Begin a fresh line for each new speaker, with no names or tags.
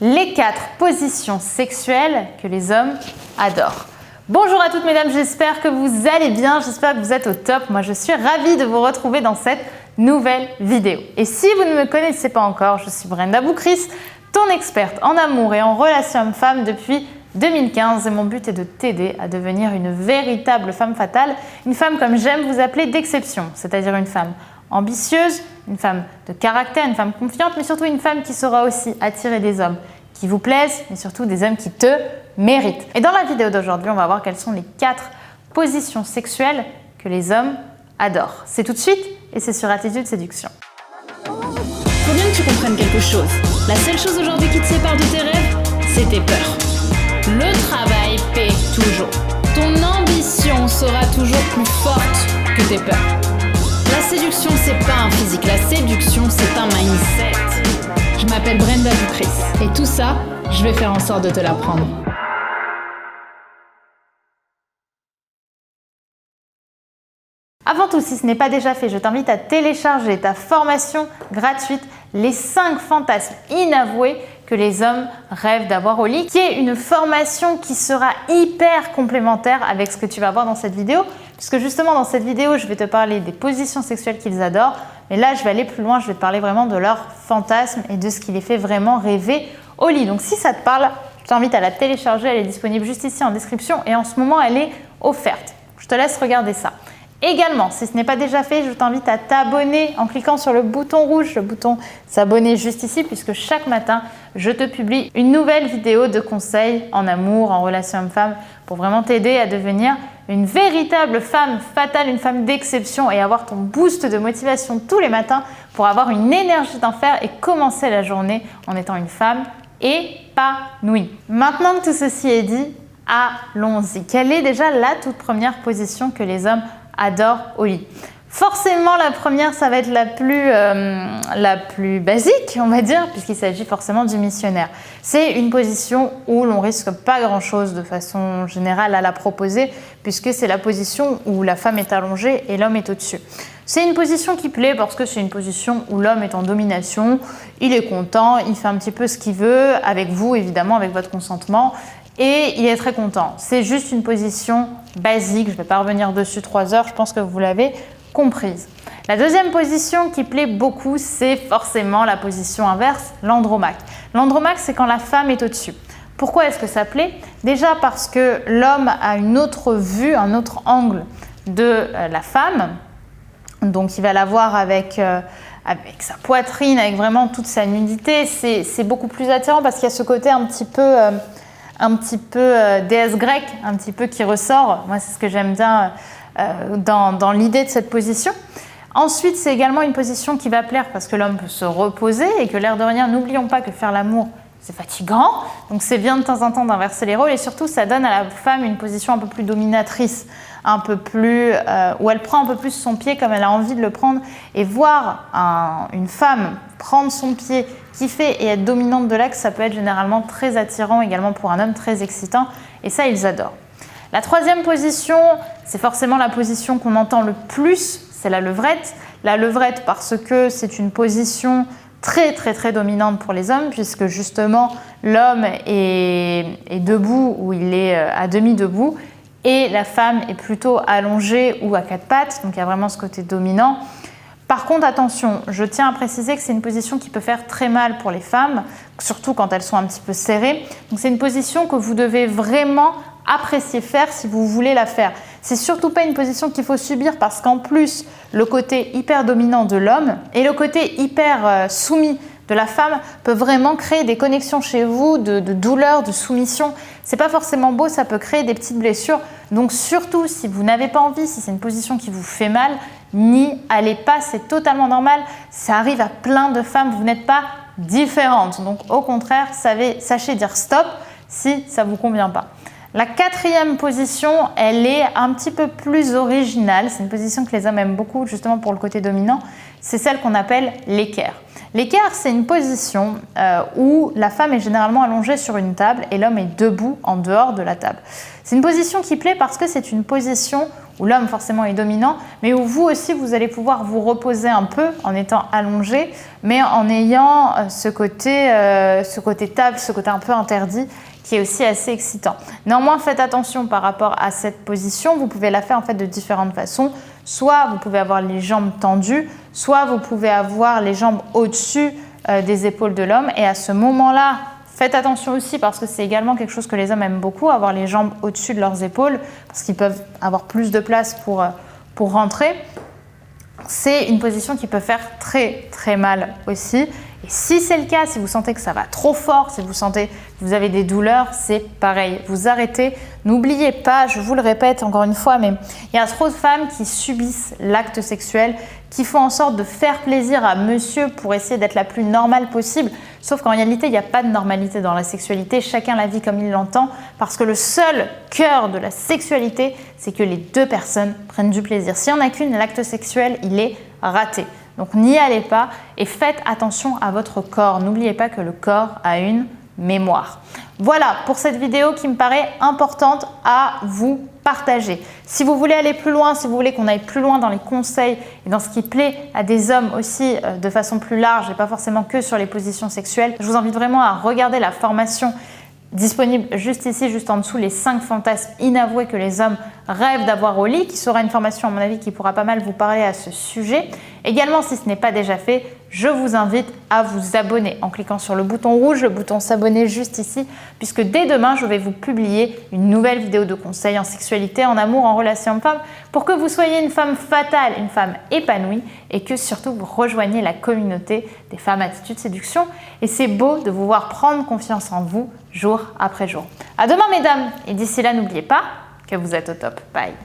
Les 4 positions sexuelles que les hommes adorent. Bonjour à toutes mesdames, j'espère que vous allez bien, j'espère que vous êtes au top. Moi je suis ravie de vous retrouver dans cette nouvelle vidéo. Et si vous ne me connaissez pas encore, je suis Brenda Boucris, ton experte en amour et en relations hommes-femmes depuis 2015 et mon but est de t'aider à devenir une véritable femme fatale, une femme comme j'aime vous appeler d'exception, c'est-à-dire une femme ambitieuse, une femme de caractère, une femme confiante, mais surtout une femme qui saura aussi attirer des hommes qui vous plaisent, mais surtout des hommes qui te méritent. Et dans la vidéo d'aujourd'hui, on va voir quelles sont les 4 positions sexuelles que les hommes adorent. C'est tout de suite et c'est sur Attitude Séduction.
Faut bien que tu comprennes quelque chose. La seule chose aujourd'hui qui te sépare de tes rêves, c'est tes peurs. Le travail paie toujours. Ton ambition sera toujours plus forte que tes peurs. La séduction, c'est pas un physique. La séduction, c'est un mindset. Je m'appelle Brenda Boucris. Et tout ça, je vais faire en sorte de te l'apprendre.
Avant tout, si ce n'est pas déjà fait, je t'invite à télécharger ta formation gratuite « Les 5 fantasmes inavoués que les hommes rêvent d'avoir au lit », qui est une formation qui sera hyper complémentaire avec ce que tu vas voir dans cette vidéo, puisque justement dans cette vidéo, je vais te parler des positions sexuelles qu'ils adorent, mais là, je vais aller plus loin, je vais te parler vraiment de leurs fantasmes et de ce qui les fait vraiment rêver au lit. Donc si ça te parle, je t'invite à la télécharger, elle est disponible juste ici en description et en ce moment, elle est offerte. Je te laisse regarder ça. Également, si ce n'est pas déjà fait, je t'invite à t'abonner en cliquant sur le bouton rouge, le bouton s'abonner juste ici, puisque chaque matin, je te publie une nouvelle vidéo de conseils en amour, en relation homme-femme, pour vraiment t'aider à devenir une véritable femme fatale, une femme d'exception et avoir ton boost de motivation tous les matins pour avoir une énergie d'enfer et commencer la journée en étant une femme épanouie. Maintenant que tout ceci est dit, allons-y. Quelle est déjà la toute première position que les hommes adore au lit? Forcément, la première, ça va être la plus basique, on va dire, puisqu'il s'agit forcément du missionnaire. C'est une position où l'on risque pas grand-chose de façon générale à la proposer, puisque c'est la position où la femme est allongée et l'homme est au-dessus. C'est une position qui plaît parce que c'est une position où l'homme est en domination, il est content, il fait un petit peu ce qu'il veut, avec vous évidemment, avec votre consentement, et il est très content. C'est juste une position basique, je ne vais pas revenir dessus 3 heures, je pense que vous l'avez comprise. La deuxième position qui plaît beaucoup, c'est forcément la position inverse, l'andromaque. L'andromaque, c'est quand la femme est au-dessus. Pourquoi est-ce que ça plaît? Déjà parce que l'homme a une autre vue, un autre angle de la femme, donc il va la voir avec sa poitrine, avec vraiment toute sa nudité. C'est beaucoup plus attirant parce qu'il y a ce côté un petit peu déesse grecque, un petit peu qui ressort. Moi, c'est ce que j'aime bien dans l'idée de cette position. Ensuite, c'est également une position qui va plaire parce que l'homme peut se reposer et que l'air de rien, n'oublions pas que faire l'amour, c'est fatigant. Donc, c'est bien de temps en temps d'inverser les rôles et surtout, ça donne à la femme une position un peu plus dominatrice, un peu plus, où elle prend un peu plus son pied comme elle a envie de le prendre. Et voir une femme prendre son pied, kiffer et être dominante de l'axe, ça peut être généralement très attirant, également pour un homme, très excitant. Et ça, ils adorent. La troisième position, c'est forcément la position qu'on entend le plus, c'est la levrette. La levrette parce que c'est une position très très très dominante pour les hommes, puisque justement l'homme est debout ou il est à demi debout et la femme est plutôt allongée ou à 4 pattes, donc il y a vraiment ce côté dominant. Par contre, attention, je tiens à préciser que c'est une position qui peut faire très mal pour les femmes, surtout quand elles sont un petit peu serrées. Donc c'est une position que vous devez vraiment apprécier faire si vous voulez la faire. C'est surtout pas une position qu'il faut subir parce qu'en plus, le côté hyper dominant de l'homme et le côté hyper soumis de la femme peut vraiment créer des connexions chez vous de douleur, de soumission. C'est pas forcément beau, ça peut créer des petites blessures. Donc surtout, si vous n'avez pas envie, si c'est une position qui vous fait mal, n'y allez pas, c'est totalement normal. Ça arrive à plein de femmes, vous n'êtes pas différentes. Donc au contraire, sachez dire stop si ça ne vous convient pas. La quatrième position, elle est un petit peu plus originale. C'est une position que les hommes aiment beaucoup, justement pour le côté dominant. C'est celle qu'on appelle l'équerre. L'équerre, c'est une position où la femme est généralement allongée sur une table et l'homme est debout en dehors de la table. C'est une position qui plaît parce que c'est une position où l'homme forcément est dominant, mais où vous aussi vous allez pouvoir vous reposer un peu en étant allongé, mais en ayant ce côté table, ce côté un peu interdit, qui est aussi assez excitant. Néanmoins, faites attention par rapport à cette position. Vous pouvez la faire en fait de différentes façons. Soit vous pouvez avoir les jambes tendues, soit vous pouvez avoir les jambes au-dessus des épaules de l'homme. Et à ce moment-là, faites attention aussi parce que c'est également quelque chose que les hommes aiment beaucoup, avoir les jambes au-dessus de leurs épaules, parce qu'ils peuvent avoir plus de place pour rentrer. C'est une position qui peut faire très très mal aussi. Et si c'est le cas, si vous sentez que ça va trop fort, si vous sentez que vous avez des douleurs, c'est pareil. Vous arrêtez. N'oubliez pas, je vous le répète encore une fois, mais il y a trop de femmes qui subissent l'acte sexuel, qui font en sorte de faire plaisir à monsieur pour essayer d'être la plus normale possible. Sauf qu'en réalité, il n'y a pas de normalité dans la sexualité. Chacun la vit comme il l'entend parce que le seul cœur de la sexualité, c'est que les deux personnes prennent du plaisir. S'il n'y en a qu'une, l'acte sexuel, il est raté. Donc n'y allez pas et faites attention à votre corps. N'oubliez pas que le corps a une mémoire. Voilà pour cette vidéo qui me paraît importante à vous partager. Si vous voulez aller plus loin, si vous voulez qu'on aille plus loin dans les conseils et dans ce qui plaît à des hommes aussi de façon plus large et pas forcément que sur les positions sexuelles, je vous invite vraiment à regarder la formation disponible juste ici, juste en dessous, les 5 fantasmes inavoués que les hommes rêvent d'avoir au lit, qui sera une formation à mon avis qui pourra pas mal vous parler à ce sujet. Également, si ce n'est pas déjà fait, je vous invite à vous abonner en cliquant sur le bouton rouge, le bouton s'abonner juste ici, puisque dès demain, je vais vous publier une nouvelle vidéo de conseils en sexualité, en amour, en relation homme-femme, pour que vous soyez une femme fatale, une femme épanouie, et que surtout vous rejoigniez la communauté des femmes attitude séduction. Et c'est beau de vous voir prendre confiance en vous jour après jour. À demain mesdames, et d'ici là, n'oubliez pas que vous êtes au top. Bye.